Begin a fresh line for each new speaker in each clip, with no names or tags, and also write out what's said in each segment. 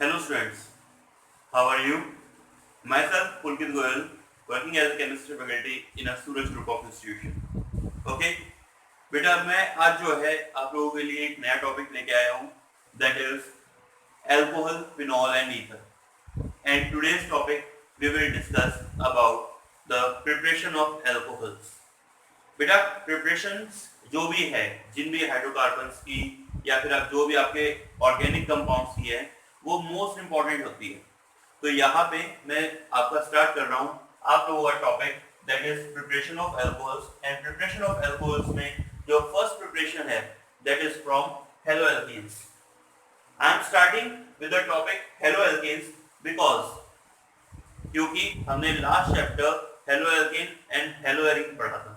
Hello students, how are you? Myself Pulkit Goyal, working as a chemistry faculty in a Suraj Group of Institution. Okay, बेटा मैं आज जो है आप लोगों के लिए एक नया टॉपिक लेके आया हूँ, that is alcohol, phenol and ether. And today's topic we will discuss about the preparation of alcohols. बेटा प्रिपरेशंस जो भी है, जिन भी हाइड्रोकार्बन्स की या फिर आप जो भी आपके ऑर्गेनिक कंपाउंड्स की है, वो मोस्ट इंपॉर्टेंट होती है. तो यहाँ पे मैं आपका स्टार्ट कर रहा हूँ आप लोगों का topic that is preparation of alcohols. And preparation of alcohols में जो फर्स्ट प्रिपरेशन है that is from haloalkanes. I am starting with the topic haloalkanes because क्योंकि हमने लास्ट चैप्टर हेलोएल्केन एंड हेलोएरिन पढ़ा था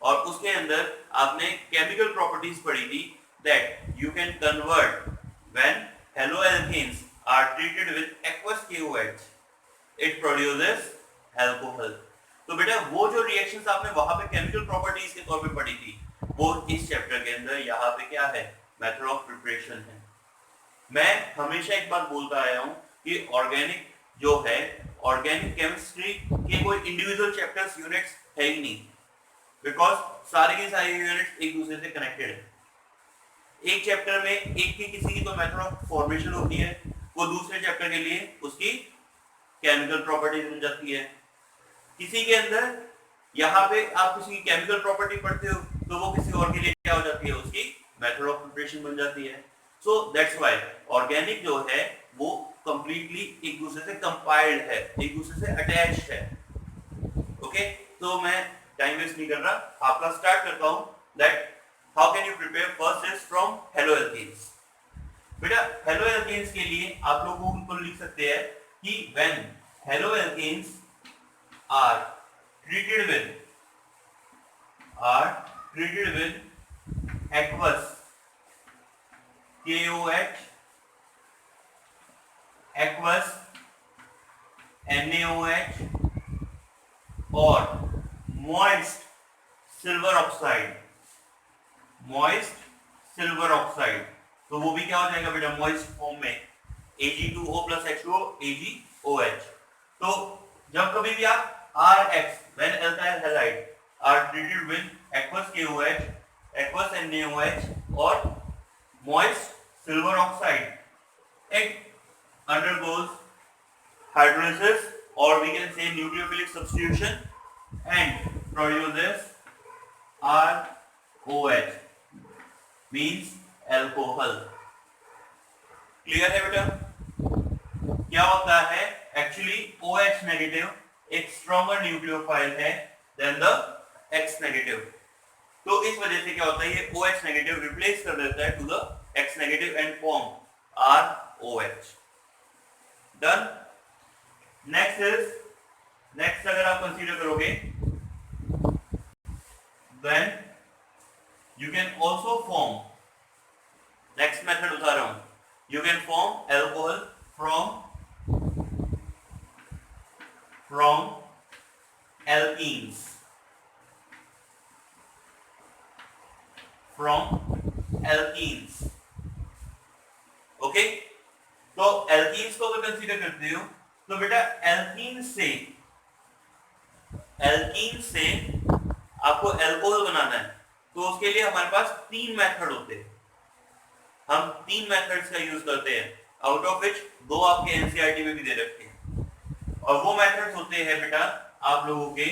और उसके अंदर आपने केमिकल प्रॉपर्टीज पढ़ी थी that you can convert when haloalkanes are treated with aqueous KOH, it produces alcohol. तो बेटा वो जो रिएक्शंस आपने वहां पे केमिकल प्रॉपर्टीज के तौर पे पढ़ी थी वो इस चैप्टर के अंदर यहाँ पे क्या है, मेथड ऑफ प्रिपरेशन है. मैं हमेशा एक बात बोलता आया हूँ कि ऑर्गेनिक जो है, ऑर्गेनिक केमिस्ट्री के कोई इंडिविजुअल चैप्टर्स यूनिट्स है ही नहीं, बिकॉज सारे के सारे यूनिट्स एक दूसरे से कनेक्टेड है. एक चैप्टर में एक की किसी की तो मेथड ऑफ फॉर्मेशन होती है, वो दूसरे चैप्टर के लिए उसकी केमिकल प्रॉपर्टीज बन जाती है. किसी के अंदर यहाँ पे आप किसी की केमिकल प्रॉपर्टी पढ़ते हो तो वो किसी और के लिए क्या हो जाती है, उसकी मेथड ऑफ प्रिपरेशन बन जाती है. सो दैट्स व्हाई ऑर्गेनिक जो है वो कंप्लीटली एक दूसरे से कंपाइल्ड है, एक दूसरे से अटैच्ड है. ओके, तो मैं टाइम वेस्ट नहीं कर रहा, आपका स्टार्ट करता हूँ that how can you prepare. first is from haloalkanes. बेटा haloalkanes के लिए आप लोग को लिख सकते हैं कि when haloalkanes are treated with aqueous KOH, aqueous NaOH और moist silver oxide, तो वो भी क्या हो जाएगा बेटा, मॉइस्ट फॉर्म में Ag2O plus H2O AgOH. तो जब कभी भी आप RX when alkyl halide are treated with aqueous KOH, aqueous NaOH और moist silver oxide, it undergoes hydrolysis or we can say nucleophilic substitution and produces ROH, means alcohol. Clear है बेटा? क्या होता है एक्चुअली OH नेगेटिव एक stronger nucleophile है then the X negative. तो इस वजह से क्या होता है, ये OH नेगेटिव रिप्लेस कर देता है to the X negative and form ROH. Done. Next अगर आप कंसीडर करोगे then you can also form, next method बता रहा हूं, you can form alcohol from alkenes, okay. तो alkenes को अगर कंसीडर करते हो तो बेटा alkene से आपको अल्कोहल बनाना है तो उसके लिए हमारे पास तीन मेथड होते हैं. हम तीन मेथड्स का यूज करते हैं, आउट ऑफ विच दो आपके एनसीईआरटी में भी दे रखे हैं. और वो मेथड्स होते हैं बेटा आप लोगों के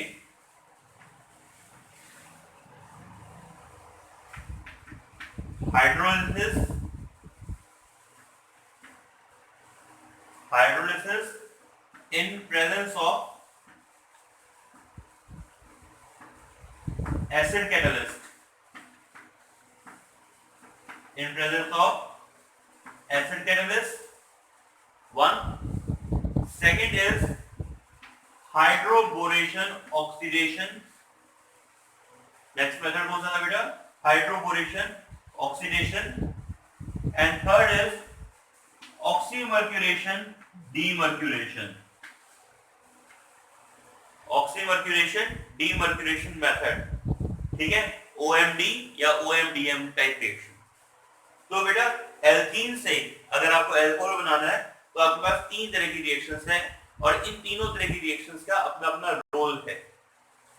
hydrolysis in presence of acid catalyst, in presence of acid catalyst. One. Second is hydroboration oxidation. Next method कौन सा था बेटा, hydroboration oxidation. And third is oxymercuration demercuration method. ठीक है, OMD या OMDM टाइप रिएक्शन. तो बेटा एल्कीन से अगर आपको अल्कोहल बनाना है तो आपके पास तीन तरह की रिएक्शंस हैं और इन तीनों तरह की रिएक्शंस का अपना अपना रोल है।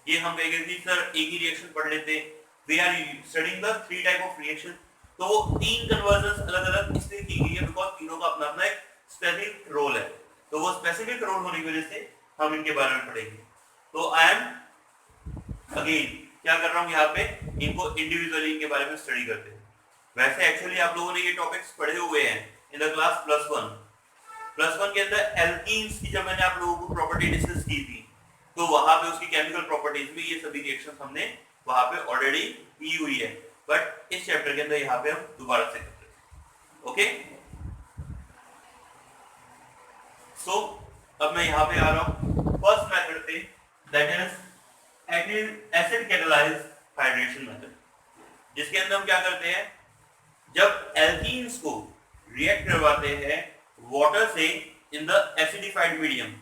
ये हम कहेंगे सर एक ही रिएक्शन पढ़ लेते हैं, we are studying the three type of reaction. तो तीन कन्वर्जन्स अलग अलग इसलिए की गई है बिकॉज तीनों का अपना अपना एक स्पेसिफिक रोल है। तो वो स्पेसिफिक रोल होने की वजह से हम इनके बारे में पढ़ेंगे। तो आई एम अगेन क्या कर रहा हूँ यहाँ पे, इनको इंडिविजुअली इनके बारे में स्टडी करते हैं। वैसे एक्चुअली आप लोगों ने ये टॉपिक्स पढ़े हुए हैं इन द क्लास +1 के अंदर एल्कीन्स की जब मैंने आप लोगों को प्रॉपर्टी डिस्कस की थी तो वहां पे उसकी केमिकल प्रॉपर्टीज में ये सभी रिएक्शंस हमने वहां पे ऑलरेडी की हुई है, बट इस चैप्टर के अंदर यहाँ पे हम दोबारा से करते हैं। ओके, सो अब मैं यहाँ पे आ रहा हूँ फर्स्ट मेथड पे, that is acid catalyse hydration method, जिसके अंदर हम क्या करते हैं, जब एल्कीन्स को रिएक्ट करवाते हैं वाटर से इन द एसिडिफाइड मीडियम,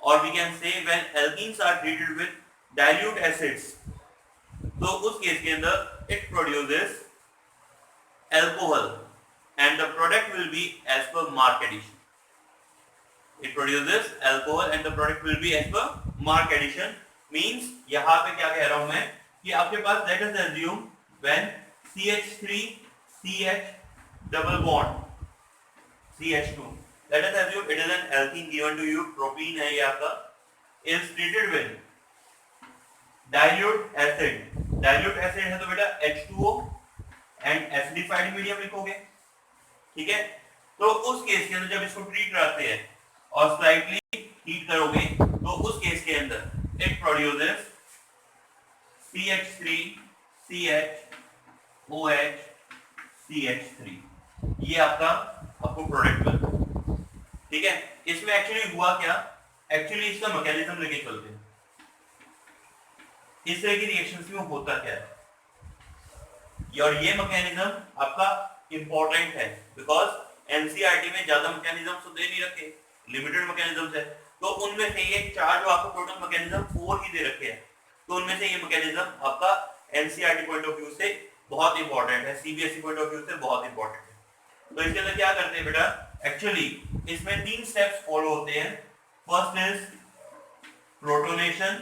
और we can say when alkenes are treated with dilute acids, तो उस केस के अंदर it produces alcohol and the product will be as per mark addition. It produces alcohol and the product will be as per mark addition। Means यहाँ पे क्या कह रहा हूँ मैं कि आपके पास let us assume when CH3 CH double bond CH2, let us assume it is an alkene given to you, propene है ये आपका, is treated with dilute acid है तो बेटा H2O and acidified medium लिखोगे, ठीक है। तो उस केस के अंदर जब इसको ट्रीट कराते हैं और स्लाइटली हीट करोगे तो उस केस के अंदर it produces CH3 CH CH3, ये आपको प्रोडक्ट मिलता है, ठीक है। इसमें एक्चुअली हुआ क्या, एक्चुअली इसका मैकेनिज्म लेके चलते हैं, इस तरह की रिएक्शंस में होता क्या है, और ये मैकेनिज्म आपका इंपॉर्टेंट है बिकॉज एनसीईआरटी में ज्यादा मैकेनिज्म तो दे नहीं रखे, लिमिटेड मैकेनिज्म्स है, तो उनमें से ये चार जो आपको टोटल मैकेनिज्म 4 ही दे रखे हैं, तो उनमें से ये मैकेनिज्म आपका एनसीईआरटी पॉइंट ऑफ व्यू से बहुत इंपॉर्टेंट है, सीबीएसई पॉइंट ऑफ व्यू से बहुत इंपॉर्टेंट है। तो इसके अंदर क्या करते हैं बेटा, एक्चुअली इसमें 3 स्टेप्स फॉलो होते हैं। First is protonation,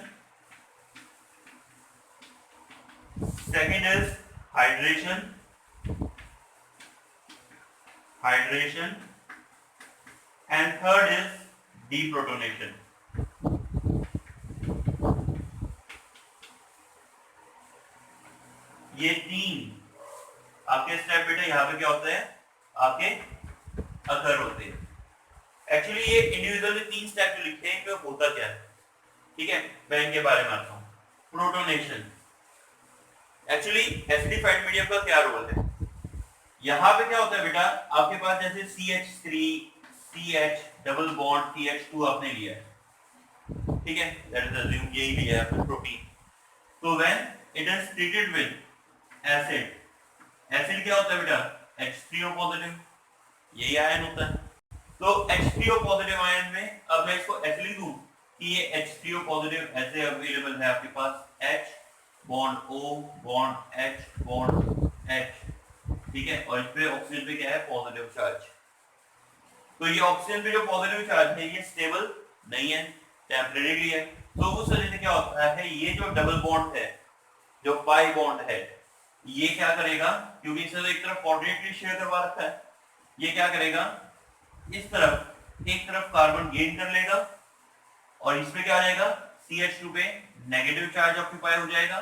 second is hydration and third is deprotonation। ये 3 आपके स्टेप बेटा यहाँ पे क्या होता है, आपके अगर होते हैं। एक्चुअली ये इंडिविजुअली 3 स्टेप जो लिखते हैं इनमें होता क्या है, ठीक है, मैं इनके बारे में आता हूँ। प्रोटोनेशन, एक्चुअली एसिडिफाइड मीडियम का क्या रोल है, यहाँ पे क्या होता है बेटा, आपके पास जैसे CH3 CH double bond CH2 आपने लिया है, ठीक है, लेट अस अज्यूम यही लिया है आपने प्रोटीन। तो when it is treated with acid, acid क्या होता है बेटा, H3O पॉजिटिव, यही आयन होता है। तो H3O पॉजिटिव आयन में अब मैं इसको ऐसे लिख दूं कि ये H3O पॉजिटिव ऐसे अवेलेबल है आपके पास, H bond O bond H bond H, ठीक है, और इस पे ऑक्सीजन पे क्या है, पॉजिटिव चार्ज। तो ये ऑक्सीजन पे जो पॉजिटिव चार्ज है ये स्टेबल नहीं है, टेम्परेरीली है, तो उस वजह से क्या होता है, ये जो डबल बॉन्ड है, जो पाई बॉन्ड है, ये क्या करेगा, क्योंकि इसने तो एक तरफ कोऑर्डिनेटली शेयर करवा रखा है, ये क्या करेगा, इस तरफ एक तरफ कार्बन गेन कर लेगा और इस पे क्या आ जाएगा, CH2 पे नेगेटिव चार्ज ऑक्यूपाई हो जाएगा,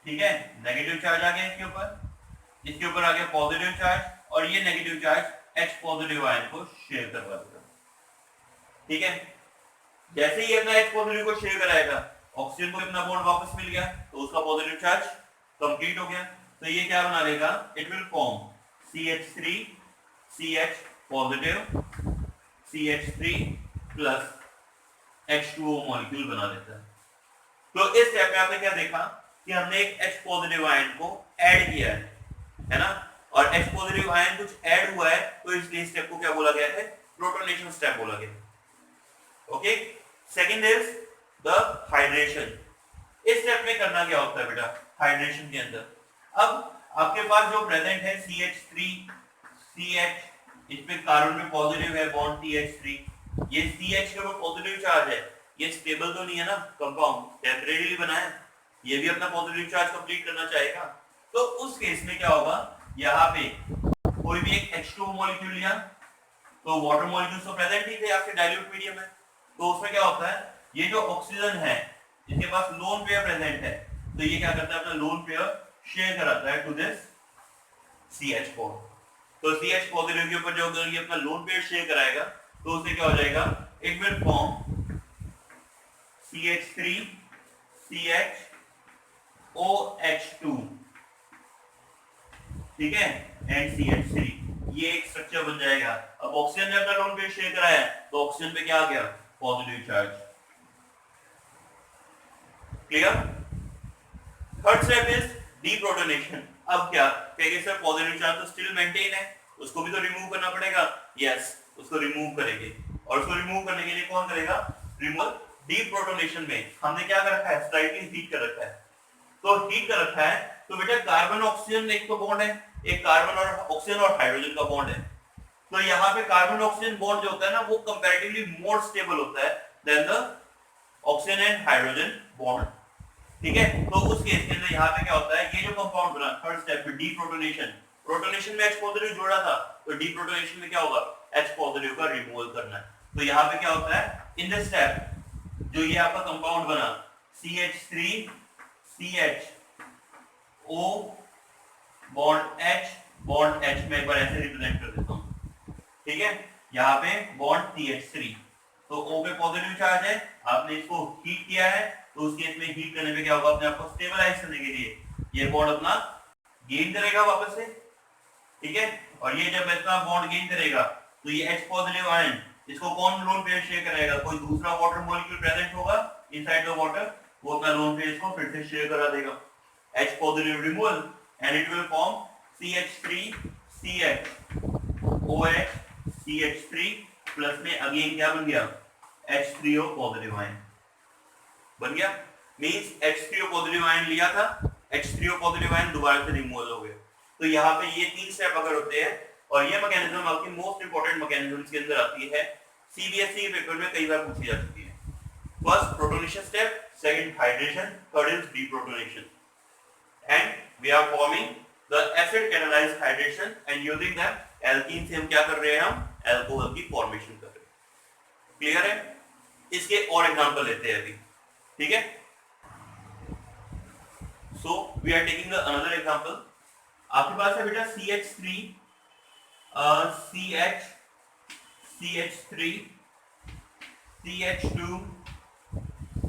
ठीक है, नेगेटिव चार्ज आ गया इसके ऊपर आ गया पॉजिटिव चार्ज, और ये negative charge H positive ion को शेयर करवा देगा, ठीक है। जैसे ही अपना H पॉजिटिव को शेयर कराएगा, ऑक्सीजन को अपना बॉन्ड वापस मिल गया, तो उसका पॉजिटिव चार्ज कंप्लीट हो गया, तो ये क्या बना देगा, it will form CH3 CH positive CH3 plus H2O molecule बना देता है। तो इस स्टेप में आपने क्या देखा कि हमने एक H पॉजिटिव आयन को ऐड किया है ना, और H पॉजिटिव आयन कुछ ऐड हुआ है, तो इसलिए स्टेप को क्या बोला गया है, प्रोटोनेशन स्टेप बोला गया। Okay, second is the hydration. इस स्टेप में करना क्या होता है बेटा, हाइड्रेशन के अंदर अब आपके पास जो प्रेजेंट है CH3 CH इसमें कार्बन में पॉजिटिव है बॉन्ड CH3, ये CH के ऊपर पॉजिटिव चार्ज है, ये स्टेबल तो नहीं है ना, कंपाउंड टेम्परेरीली बना है, ये भी अपना पॉजिटिव चार्ज कंप्लीट करना चाहेगा। तो उस केस में क्या होगा, यहाँ पे कोई भी एक H2 मॉलिक्यूल लिया, तो वाटर मॉलिक्यूल्स तो प्रेजेंट ही थे आपके डाइल्यूट मीडियम में, तो उसमें क्या होता है, ये जो ऑक्सीजन है इसके पास लोन पेयर प्रेजेंट है, तो ये क्या करता है, अपना लोन पेयर शेयर कराता है टू दिस CH4। तो CH पॉजिटिव के ऊपर जो अगर ये अपना लोन पेयर शेयर कराएगा तो उससे क्या हो जाएगा, it will form CH3 CH OH2, ठीक है, एंड CH3, ये एक स्ट्रक्चर बन जाएगा। अब ऑक्सीजन ने अपना लोन पेयर शेयर कराया तो ऑक्सीजन पे क्या आ गया, positive charge. Clear? Third step is deprotonation. अब क्या कहेंगे, सर पॉजिटिव चार्ज तो स्टिल मेंटेन है, उसको भी तो रिमूव करना पड़ेगा। यस, उसको रिमूव करेंगे, और उसको रिमूव करने के लिए कौन करेगा, रिमूवल। डीप्रोटोनेशन में हमने क्या कर रखा है, स्लाइटली हीट कर रखा है, तो हीट कर रखा है तो बेटा कार्बन ऑक्सीजन एक तो बॉन्ड है, एक कार्बन और ऑक्सीजन और हाइड्रोजन का बॉन्ड है, तो यहाँ पे कार्बन ऑक्सीजन बॉन्ड जो होता है ना वो कंपैरेटिवली मोर स्टेबल होता है then the oxygen and hydrogen bond, ठीक है। तो उस केस के अंदर यहाँ पे क्या होता है, ये जो कंपाउंड बना थर्ड स्टेप पे डीप्रोटोनेशन, प्रोटोनेशन में H पॉजिटिव जोड़ा था, तो डीप्रोटोनेशन में क्या होगा, H पॉजिटिव का रिमूवल करना है। तो यहाँ पे क्या होता है, इन दिस स्टेप जो ये आपका कंपाउंड बना CH3 CH O bond H में एक बार ऐसे रिप्रेजेंट कर देता हूं, ठीक है, यहाँ पे बॉन्ड CH3, तो O पे पॉजिटिव चार्ज है, आपने इसको हीट किया है, तो उस केस में हीट करने पे क्या होगा, अपने आप को स्टेबलाइज करने के लिए ये बॉन्ड अपना गेन करेगा वापस से, ठीक है, और ये जब इसका बॉन्ड गेन करेगा तो ये H पॉजिटिव आयन इसको कौन लोन पेयर शेयर करेगा, कोई दूसरा वाटर मॉलिक्यूल प्रेजेंट होगा इनसाइड द वाटर, वो अपना लोन पेयर इसको फिर से शेयर करा देगा, H positive removal and it will form CH3 CH OH CH3 plus में अगेन क्या बन गया, H3O पॉजिटिव आयन बन गया। मींस H3O पॉजिटिव आयन लिया था, H3O पॉजिटिव आयन दोबारा से रिमूवल हो गए। तो यहाँ पे ये तीन स्टेप अगर होते हैं, और ये मैकेनिज्म आपकी मोस्ट इंपोर्टेंट मैकेनिज्म्स के अंदर आती है, सीबीएसई पेपर में कई बार पूछी जा चुकी है। First protonation step, second hydration, third is deprotonation, and we are forming the acid catalysed hydration and using them alkene से हम क्या कर रहे हैं, हम अल्कोहल की फॉर्मेशन कर रहे हैं। क्लियर है? इसके और एग्जांपल लेते हैं अभी, ठीक है। So we are taking another example. आपके पास है बेटा CH3 CH CH3 CH2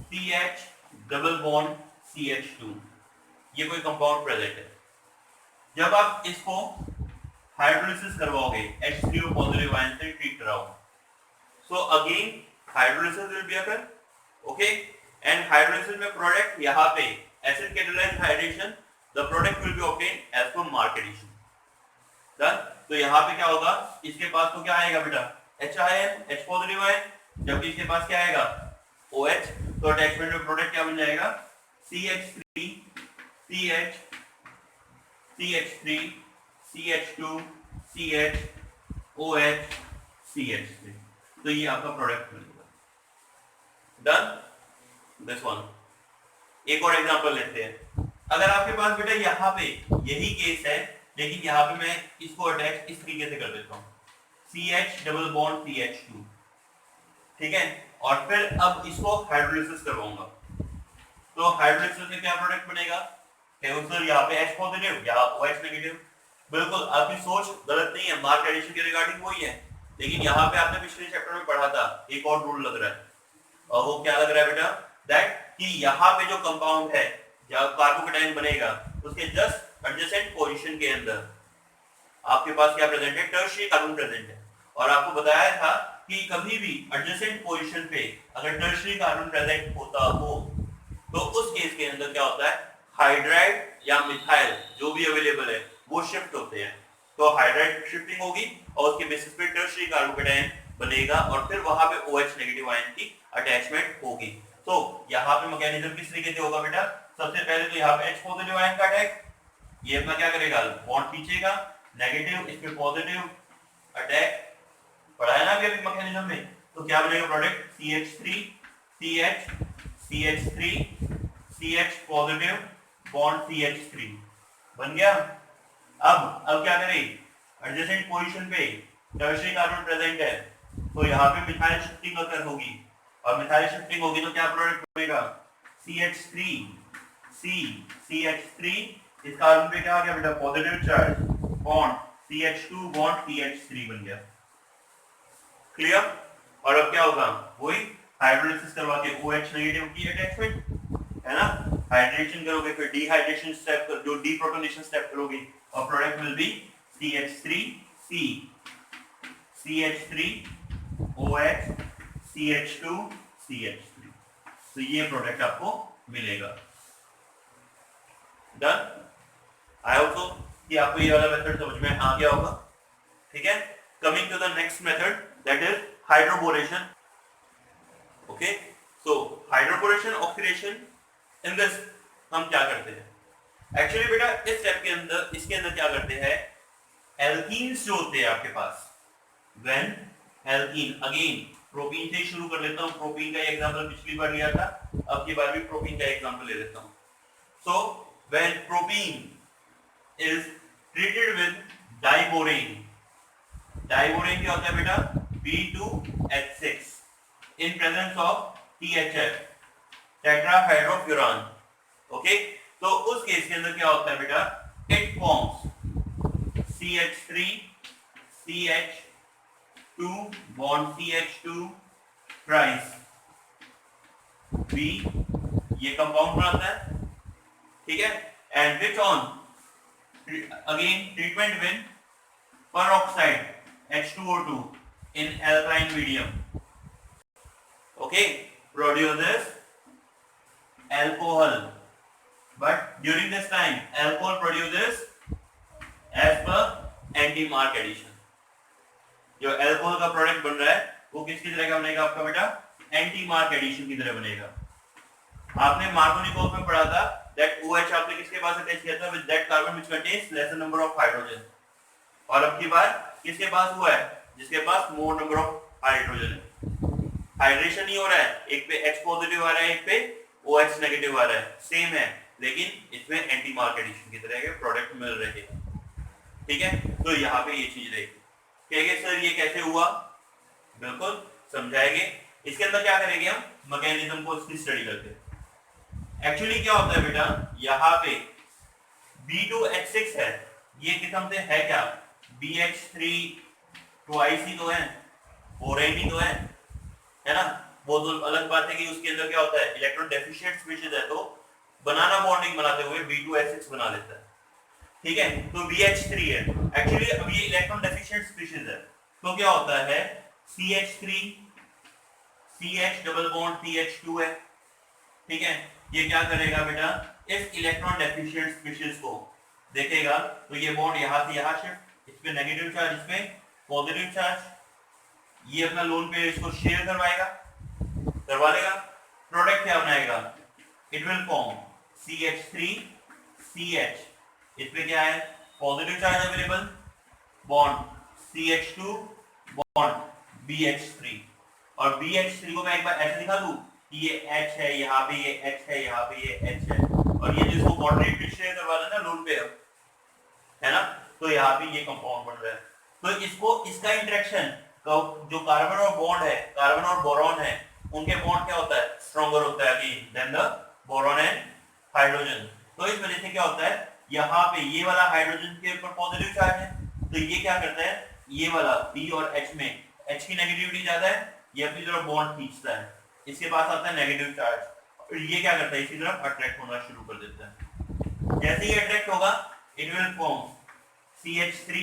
CH double bond CH2, ये कोई कंपाउंड प्रेजेंट है। जब आप इसको हाइड्रोलिसिस करवाओगे H3O पॉजिटिव आयन से ट्रीट कराओगे, so again hydrolysis will be occur, okay, and hydrolysis में प्रोडक्ट यहाँ पे acid catalysed hydration, the product will be obtained as per mark addition. Done. तो यहाँ पे क्या होगा, इसके पास तो क्या आएगा बेटा, H ion, H positive ion, जबकि इसके पास क्या आएगा, OH, तो अटैचमेंट में प्रोडक्ट क्या बन जाएगा, CH3 CH CH3 CH2 CH OH CH3, तो ये आपका प्रोडक्ट मिलेगा। डन। This one. एक और एग्जांपल लेते हैं। अगर आपके पास बेटा यहाँ पे यही केस है, लेकिन यहाँ पे मैं इसको अटैच इस तरीके से कर देता हूँ, CH डबल बॉन्ड CH2, ठीक है, और फिर अब इसको हाइड्रोलिसिस करवाऊंगा, तो हाइड्रोलिसिस में क्या प्रोडक्ट बनेगा, सर यहाँ पे H पॉजिटिव या OH नेगेटिव। बिल्कुल आपकी सोच गलत नहीं है, मार्क एडिशन के रिगार्डिंग वही है, लेकिन यहाँ पे आपने पिछले चैप्टर में पढ़ा था एक और रूल लग रहा है, और वो क्या लग रहा है बेटा, दैट कि यहाँ पे जो कंपाउंड है जब कार्बोकेटाइन बनेगा उसके जस्ट एडजेसेंट पोजीशन के अंदर आपके पास क्या प्रेजेंट है, टर्शियरी कार्बन प्रेजेंट है, और आपको बताया था कि कभी भी एडजेसेंट पोजीशन पे अगर टर्शियरी कार्बन प्रेजेंट होता हो तो उस केस के अंदर क्या होता है, हाइड्राइड या मिथाइल जो भी अवेलेबल है वो शिफ्ट होते हैं, तो हाइड्राइड शिफ्टिंग होगी और उसके बेसिस पे टर्शियरी कार्बोकेटाइन बनेगा और फिर वहां पे OH नेगेटिव आयन की अटैचमेंट होगी। तो यहाँ पे मैकेनिज्म किस तरीके से होगा बेटा, सबसे पहले तो यहाँ पे H पॉजिटिव आयन का अटैक, ये अपना क्या करेगा, बॉन्ड खींचेगा, नेगेटिव इस पे पॉजिटिव अटैक पढ़ा है ना अभी मैकेनिज्म में, तो क्या बनेगा product CH3 CH CH3 CH positive bond CH3 बन गया। अब क्या करें, एडजेसेंट पोजीशन पे टर्शियरी कार्बन प्रेजेंट है तो यहाँ पे मिथाइल शिफ्टिंग अगर होगी, और मिथाइल शिफ्टिंग होगी तो क्या प्रोडक्ट बनेगा CH3 CH3, इस कार्बन पे क्या आ गया बेटा positive charge bond CH2 bond CH3 बन गया। क्लियर। और अब क्या होगा, वही हाइड्रोलिसिस करवा के OH नेगेटिव की अटैचमेंट है ना, हाइड्रेशन करोगे फिर डिहाइड्रेशन स्टेप, जो डीप्रोटोनेशन स्टेप करोगे और product will B CH3C CH3 OH CH2 CH3, तो ये प्रोडक्ट आपको मिलेगा। डन। आई होप सो कि आपको ये वाला मेथड समझ में आ गया होगा। ठीक है, coming to the next method that is hydroboration. Okay, so hydroboration oxidation, in this हम क्या करते हैं एक्चुअली बेटा, इस स्टेप के अंदर, इसके अंदर क्या करते हैं, एल्कीन्स जो होते हैं आपके पास, व्हेन एल्कीन, अगेन प्रोपीन से शुरू कर लेता हूं, प्रोपीन का एग्जांपल पिछली बार लिया था, अब की बार भी प्रोपीन का एग्जांपल ले लेता हूं। So when propene is treated with diborane, diborane क्या होता है बेटा B2H6 in presence of THF, tetrahydrofuran। Okay, तो उस केस के अंदर क्या होता है बेटा, it forms CH3 CH2 bond CH2 thrice B, ये कंपाउंड बनाता है। ठीक है, and which on again treatment with peroxide H2O2 in alkaline medium, okay, produces alcohol, but during this time alcohol produces as per anti-mark addition। जो alcohol का product बन रहा है वो किसकी तरह का बनेगा आपका बेटा, एंटी-मार्क एडिशन की तरह बनेगा। आपने मार्कोनिकोव में पढ़ा था that OH आपने किसके पास अटैच किया था, with that carbon which contains lesser number of hydrogen, और अब की बार किसके पास हुआ है, जिसके पास more number of hydrogen है। हाइड्रेशन नहीं हो रहा है, एक पे H पॉजिटिव आ रहा है, एक पे OH नेगेटिव आ रहा है, सेम है, लेकिन इसमें एंटी मार्क एडिशन की तरह के प्रोडक्ट मिल रहे हैं। ठीक है, तो यहाँ पे ये चीज रहेगी। कहेंगे सर ये कैसे हुआ, बिल्कुल समझाएंगे। इसके अंदर क्या करेंगे हम, मैकेनिज्म को इसकी स्टडी करके। एक्चुअली क्या होता है बेटा, यहाँ पे B2H6 है, ये किस्म से है क्या, BH3 ट्वाइस ही तो है, बोरेन ही तो है ना। वो तो अलग बात है कि उसके अंदर क्या होता है, इलेक्ट्रॉन डेफिशिएंट स्पीशीज है तो बनाना बॉन्डिंग बनाते हुए B2H6 बना लेता है। ठीक है, तो BH3 है, एक्चुअली अब ये इलेक्ट्रॉन डेफिशिएंट स्पीशीज है, तो क्या होता है CH3 CH double bond CH2 है। ठीक है, ये क्या करेगा बेटा, इस इलेक्ट्रॉन डेफिशिएंट स्पीशीज को देखेगा तो ये बॉन्ड यहां से यहां शिफ्ट, इस पे नेगेटिव चार्ज, इस पे पॉजिटिव चार्ज, ये अपना लोन पे इसको शेयर करवा लेगा। प्रोडक्ट क्या बनाएगा, it will form CH3 CH, इस पे क्या है positive charge available, bond CH2 bond BH3, और BH3 को मैं एक बार ऐसे दिखा दूं, ये H है, यहाँ पे ये H है, यहाँ पे ये H है, और ये जिसको क्वाड्रेटिक शेयर करवा देना लोन पे है ना, तो यहाँ पे ये कंपाउंड बन रहा है। तो इसको, इसका इंटरेक्शन जो कार्बन और बॉन्ड है, कार्बन और बोरॉन है, उनके बॉन्ड क्या होता है, स्ट्रॉन्गर होता है again then the boron and hydrogen. तो इस वजह से क्या होता है, यहाँ पे ये वाला हाइड्रोजन के ऊपर पॉजिटिव चार्ज है, तो ये क्या करता है, ये वाला B और H में H की नेगेटिविटी ज्यादा है, ये अपनी तरफ बॉन्ड खींचता है, इसके पास आता है नेगेटिव चार्ज, और ये क्या करता है, इसी तरफ अट्रैक्ट होना शुरू कर देता है। जैसे ही अट्रैक्ट होगा it will form CH3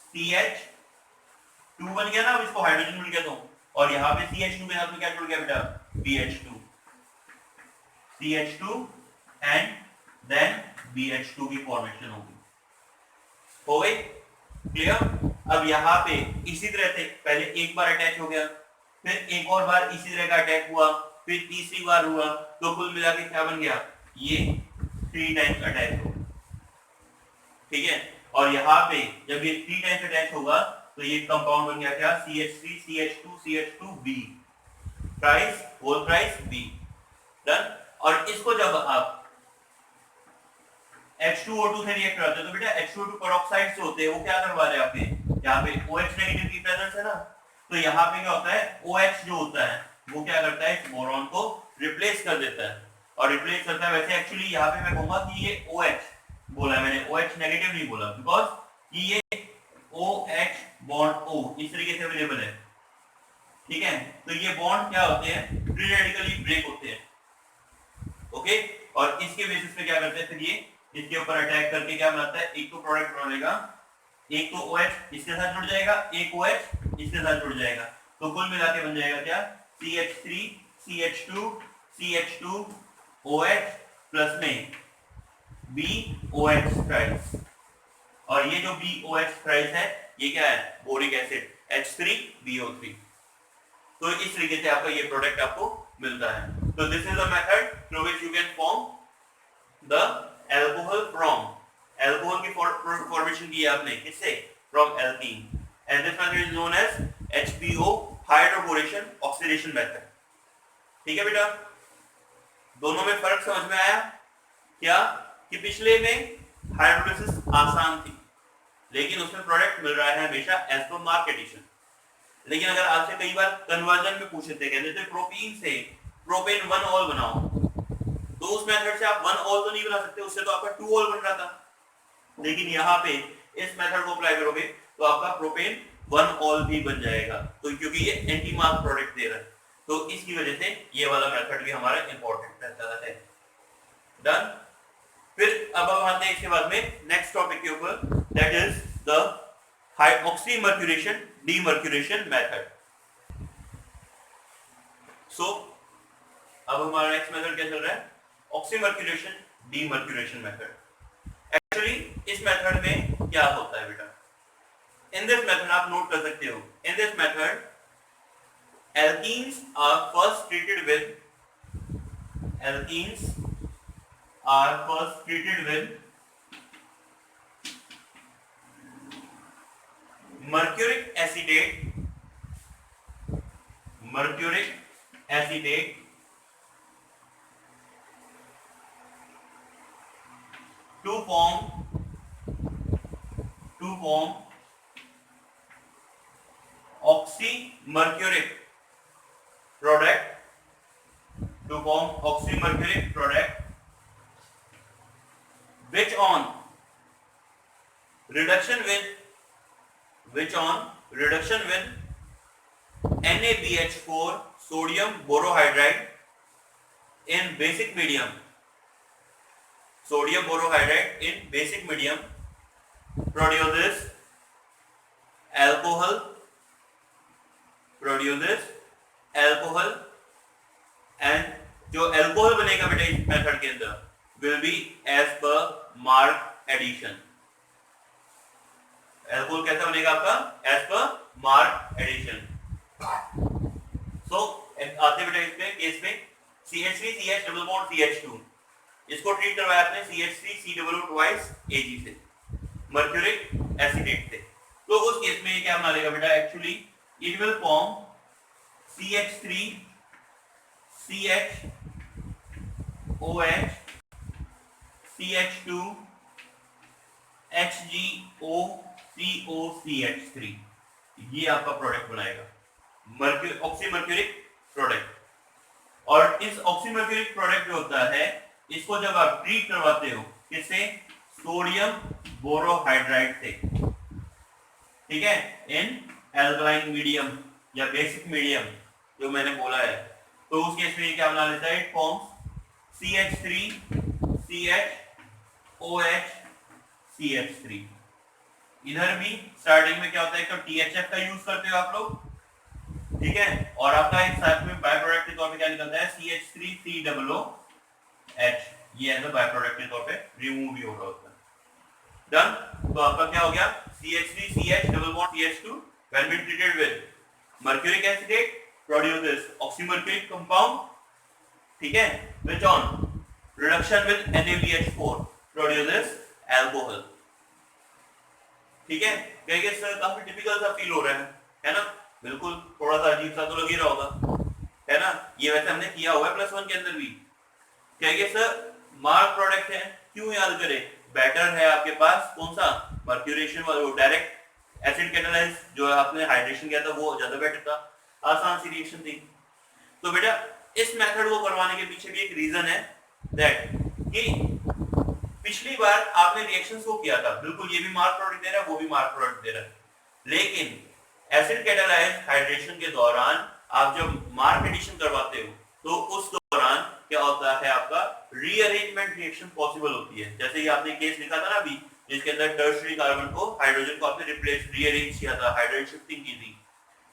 CH2 बन गया ना, अब इसको हाइड्रोजन मिल गया तो, और यहाँ पे CH2 के साथ में क्या जुड़ गया बेटा, BH2 CH2 and then BH2 की फॉर्मेशन होगी। हो गई क्लियर। अब यहाँ पे इसी तरह से पहले एक बार अटैच हो गया, फिर एक और बार इसी तरह का अटैक हुआ, फिर तीसरी बार हुआ, तो कुल मिला के क्या बन गया, ये 3 टाइम्स अटैच हो। ठीक है, और यहाँ पे जब ये 3 टाइम्स अटैच होगा तो ये कंपाउंड बन गया क्या, CH3 CH2 CH2B, price whole price B, done. और इसको जब आप H2O2 से रिएक्ट कराते हो तो बेटा H2O2 पेरोक्साइड से होते हैं, वो क्या करवा रहे हैं आपने, यहाँ पे OH नेगेटिव की प्रेजेंस है ना, तो यहाँ पे क्या होता है, OH जो होता है वो क्या करता है, इस बोरॉन को रिप्लेस कर देता है, और रिप्लेस करता है। वैसे एक्चुअली यहाँ पे मैं कहूंगा कि ये OH बोला है मैंने, OH नेगेटिव नहीं बोला, बिकॉज कि ये OH बॉन्ड O इस तरीके से अवेलेबल है, ठीक है। तो ये बॉन्ड क्या होते हैं, फ्री रेडिकली ब्रेक होते हैं, ओके। और इसके बेसिस पे क्या करते हैं, फिर ये इसके ऊपर अटैक करके क्या बनाता है, एक तो प्रोडक्ट बना लेगा, एक तो OH इसके साथ जुड़ जाएगा, एक OH इसके साथ जुड़ जाएगा, तो कुल मिला के बन जाएगा क्या, CH3 CH2 CH2 OH plus में BOH ट्राइस, और ये जो BOH ट्राइस है ये क्या है, बोरिक एसिड H3BO3। तो इस तरीके से आपका ये प्रोडक्ट आपको मिलता है। तो this is a method through which you can form the alcohol from, alcohol की फॉर्मेशन की है आपने किससे, from alkene, and this method is known as HBO hydroboration oxidation method. ठीक है बेटा, दोनों में फर्क समझ में आया क्या, कि पिछले में हाइड्रोलिसिस आसान थी लेकिन उसमें प्रोडक्ट मिल रहा है हमेशा एज पर मार्क एडिशन। लेकिन अगर आपसे कई बार कन्वर्जन में पूछे थे, कहते थे प्रोपीन से प्रोपेन 1 ऑल बनाओ, तो उस मेथड से आप 1 ऑल तो नहीं बना सकते, उससे तो आपका 2 ऑल बन रहा था। लेकिन यहाँ पे इस मेथड को अप्लाई करोगे तो आपका प्रोपेन 1 ऑल भी बन जाएगा, तो क्योंकि ये एंटी मार्क प्रोडक्ट दे रहा है, तो इसकी वजह से ये वाला मेथड भी हमारा इंपॉर्टेंट रहता है। डन। फिर अब हम आते हैं इसके बाद में नेक्स्ट टॉपिक के ऊपर, that is the oxymercuration demercuration method. So अब हमारा नेक्स्ट मेथड क्या चल रहा है, ऑक्सीमर्क्यूरेशन डीमर्क्यूरेशन मेथड। एक्चुअली इस मेथड में क्या होता है बेटा, इन दिस मेथड आप नोट कर सकते हो, in this method alkenes are first treated with mercuric acetate to form oxymercuric product, which on reduction with NaBH4 sodium borohydride in basic medium, produces alcohol and जो alcohol बनेगा बेटा इस method के अंदर will be as per mark addition। Alcohol कैसा बनेगा आपका, as per mark addition। सो आते बेटा इस पे केस में CH3 CH double bond CH2, इसको ट्रीट करवाया आपने CH3 COO ट्वाइस Ag से, मर्क्यूरिक एसिडेट से। तो उस केस में ये क्या बना लेगा बेटा, actually it will form CH3 CH OH CH2 HgO COCH3, ये आपका प्रोडक्ट बनाएगा ऑक्सीमर्क्यूरिक प्रोडक्ट। और इस ऑक्सीमर्क्यूरिक प्रोडक्ट जो होता है इसको जब आप ट्रीट करवाते हो किससे, सोडियम बोरोहाइड्राइड से, ठीक है, इन एल्कलाइन मीडियम या बेसिक मीडियम जो मैंने बोला है, तो उस केस में क्या बना लेता है, it forms CH3 CH OH CH3। इधर भी स्टार्टिंग में क्या होता है, तो THF का यूज करते हो आप लोग, ठीक है, और आपका एक साथ में बाय प्रोडक्ट के तौर पे क्या निकलता है, CH3 COOH, ये एज अ बाय प्रोडक्ट के तौर पे रिमूव भी हो रहा होता है। डन। तो आपका क्या हो गया, CH3 CH double bond CH2 when been treated with mercuric acetate produces oxymercuric compound, ठीक है, which on reduction with NaBH4 produces alcohol। ठीक है, कहेंगे सर काफी टिपिकल सा फील हो रहा है ना, बिल्कुल थोड़ा सा अजीब सा तो लग ही रहा होगा, है ना, ये वैसे हमने किया हुआ है +1 के अंदर भी। कहेंगे सर मार्क प्रोडक्ट है, क्यों याद करें, बेटर है आपके पास कौन सा, मर्क्यूरेशन वाला, डायरेक्ट एसिड कैटालाइज जो आपने हाइड्रेशन किया था वो ज्यादा बेटर था, आसान सी रिएक्शन थी। तो बेटा इस मेथड को करवाने के पीछे भी एक रीजन है दैट कि पिछली बार आपने रिएक्शंस को किया था, बिल्कुल ये भी मार्क प्रोडक्ट दे रहा है, वो भी मार्क प्रोडक्ट दे रहा है, लेकिन एसिड कैटालाइज हाइड्रेशन के दौरान आप जब मार्क एडिशन करवाते हो तो उस दौरान क्या होता है, आपका रीअरेंजमेंट रिएक्शन पॉसिबल होती है। जैसे ही आपने केस लिखा था ना अभी, जिसके अंदर टर्शियरी कार्बन को हाइड्रोजन को आपने रिप्लेस रीअरेंज किया था, हाइड्रोजन शिफ्टिंग की थी,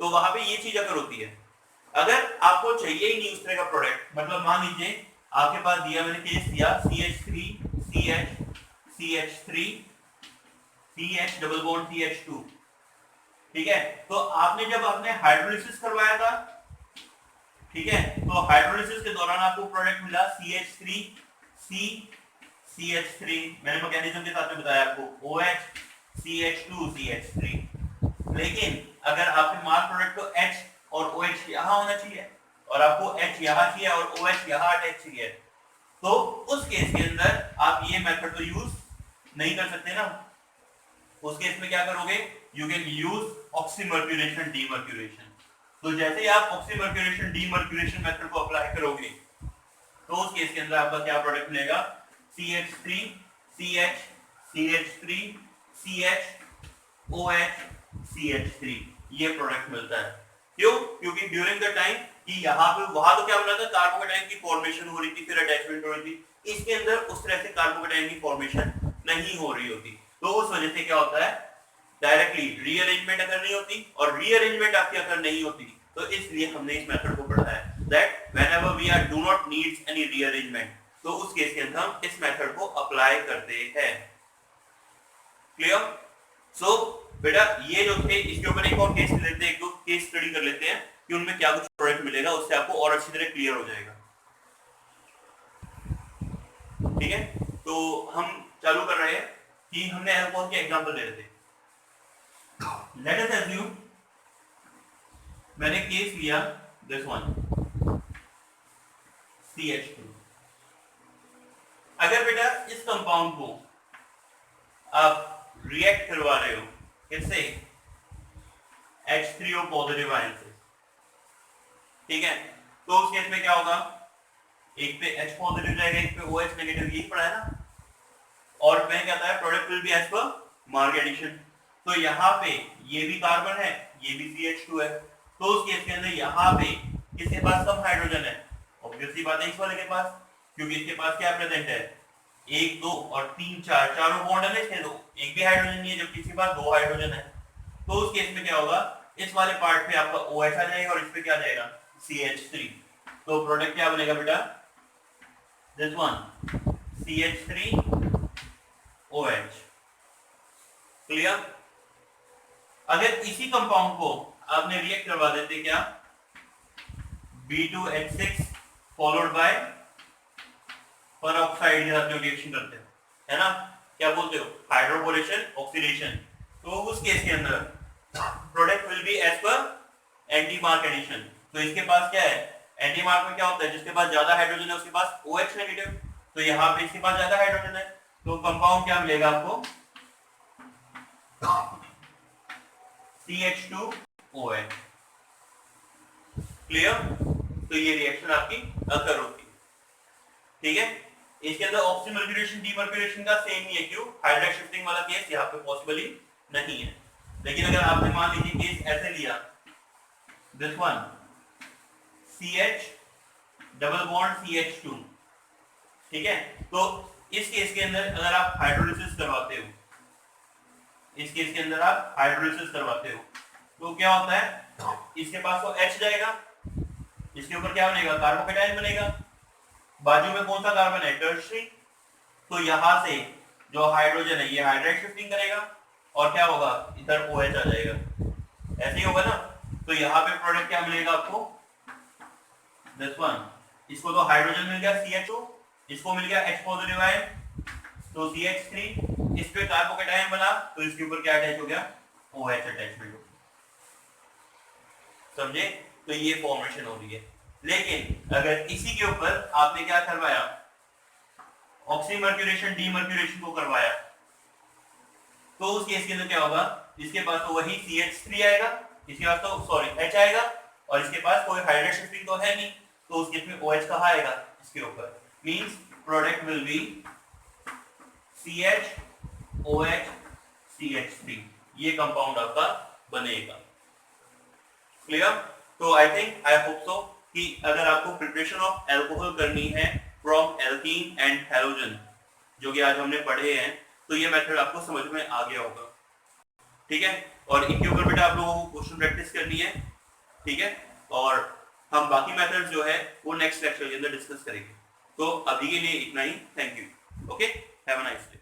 तो वहां पे ये चीज अगर होती है, अगर आपको चाहिए ही नहीं उस तरह का प्रोडक्ट, मतलब मान लीजिए आपके पास दिया, मैंने केस दिया CH3 CH3 CH double bond CH2, ठीक है, तो आपने जब आपने हाइड्रोलिसिस करवाया था, ठीक है, तो हाइड्रोलिसिस के दौरान आपको प्रोडक्ट मिला CH3 CH3, मैंने मैकेनिज्म के साथ में बताया आपको OH CH2 CH3, लेकिन अगर आपके मार्क प्रोडक्ट को H और OH यहां होना चाहिए और आपको H यहां चाहिए और OH यहां अटैच चाहिए, तो उस केस के अंदर आप ये मेथड तो यूज नहीं कर सकते ना। उस केस में क्या करोगे, you can use oxymercuration demercuration. तो जैसे ही आप ऑक्सीमर्क्यूरेशन डीमर्क्यूरेशन मेथड को अप्लाई करोगे तो उस केस के अंदर आपका क्या प्रोडक्ट मिलेगा, CH3 CH CH3 CH OH CH3, ये प्रोडक्ट मिलता है। क्यों, क्योंकि ड्यूरिंग द टाइम कि यहाँ पे वहां तो क्या बना था, कार्बोकेटाइन की फॉर्मेशन हो रही थी, फिर अटैचमेंट हो रही थी, इसके अंदर उस तरह से कार्बोकेटाइन की फॉर्मेशन नहीं हो रही होती, तो उस वजह से क्या होता है, डायरेक्टली रीअरेंजमेंट अगर नहीं होती, और रीअरेंजमेंट आपकी अगर नहीं होती तो इसलिए हमने इस मेथड को पढ़ा है that whenever we are do not needs any rearrangement, तो उस केस के अंदर हम इस मेथड को अप्लाई करते हैं। क्लियर? सो बेटा ये जो थे, इसके ऊपर एक और केस लेते हैं, एक दो केस स्टडी कर लेते हैं कि उनमें क्या कुछ प्रोडक्ट मिलेगा, उससे आपको और अच्छी तरह क्लियर हो जाएगा। ठीक है, तो हम चालू कर रहे हैं कि हमने अल्कोहल के एग्जांपल ले रहे थे। लेट अस अज्यूम मैंने केस लिया दिस वन CH2। अगर बेटा इस कंपाउंड को आप रिएक्ट करवा रहे हो किससे, H3O पॉजिटिव आयन से, ठीक है, तो उस केस में क्या होगा, एक पे H पॉजिटिव जाएगा, एक पे OH नेगेटिव, यही पढ़ा है ना, और मैं कहता है product will be as per mark addition. तो यहाँ पे ये भी कार्बन है, ये भी CH2 है, तो उस केस के अंदर यहाँ पे किसके पास कम हाइड्रोजन है, ऑब्वियसली बात है इस वाले के पास, क्योंकि इसके पास क्या प्रेजेंट है, 1 2 और 3 4, चारों बॉन्ड है इसके, दो एक भी हाइड्रोजन नहीं है, जबकि इसके पास 2 हाइड्रोजन है, तो उस केस में क्या होगा, इस वाले पार्ट पे आपका OH आ जाएगा और इस पे क्या आ जाएगा, CH3, तो प्रोडक्ट क्या बनेगा बेटा, this one CH3 OH। Clear? अगर इसी कंपाउंड को आपने रिएक्ट करवा देते क्या, B2H6 फॉलोड बाय पेरोक्साइड के साथ जो रिएक्शन करते हैं, है ना, क्या बोलते हो, हाइड्रोकोलेशन ऑक्सीडेशन, तो उस केस के अंदर product will be as per anti mark addition. तो इसके पास क्या है, एंटी मार्क में क्या होता है, जिसके पास ज्यादा हाइड्रोजन है उसके पास OH नेगेटिव, तो यहाँ पे इसके पास ज्यादा हाइड्रोजन है, तो कंपाउंड क्या मिलेगा आपको, CH2OH। क्लियर? तो ये रिएक्शन आपकी अकर होती है। ठीक है, इसके अंदर ऑक्सीमर्क्यूरेशन डीमर्क्यूरेशन का सेम ही है, क्यों, हाइड्रोजन शिफ्टिंग वाला केस यहाँ पे पॉसिबल ही नहीं है। लेकिन अगर आपने मान लीजिए केस ऐसे लिया, this one CH double bond CH2, ठीक है, तो इस केस के अंदर अगर आप हाइड्रोलिसिस करवाते हो, इस केस के अंदर आप हाइड्रोलिसिस करवाते हो, तो क्या होता है, इसके पास तो H जाएगा, इसके ऊपर क्या बनेगा, कार्बोकेटाइन बनेगा, बाजू में कौन सा कार्बन है, टर्शियरी, तो यहां से जो हाइड्रोजन है ये हाइड्राइड शिफ्टिंग करेगा और क्या होगा, इधर OH आ जाएगा, ऐसे ही होगा ना। तो यहाँ पे प्रोडक्ट क्या मिलेगा आपको, दिस वन, इसको तो हाइड्रोजन मिल गया CHO, इसको मिल गया H पॉजिटिव आयन, तो CH3 इस पे कार्बोकेटायन बना तो इसके ऊपर क्या अटैच हो गया, OH अटैचमेंट हो गया। समझे? तो ये फॉर्मेशन हो रही है। लेकिन अगर इसी के ऊपर आपने क्या करवाया, ऑक्सीमर्क्यूरेशन डीमर्क्यूरेशन को करवाया, तो उस केस के अंदर क्या होगा, इसके पास तो वही CH3 आएगा, इसके पास तो सॉरी H आएगा, और इसके पास कोई हाइड्रोजन शिफ्टिंग तो है नहीं, तो उस केस में OH कहाँ आएगा, इसके ऊपर। Means product will B CH OH CH3, ये कंपाउंड आपका बनेगा। क्लियर? तो I think I hope so कि अगर आपको प्रिपरेशन ऑफ एल्कोहल करनी है फ्रॉम एल्कीन एंड हैलोजन, जो कि आज हमने पढ़े हैं, तो ये मेथड आपको समझ में आ गया होगा। ठीक है, और इनके ऊपर बेटा आप लोगों को क्वेश्चन प्रैक्टिस करनी है। ठीक है, और हम बाकी मेथड जो है वो नेक्स्ट लेक्चर के अंदर डिस्कस करेंगे। तो अभी के लिए इतना ही। Thank you. Okay, have a nice day.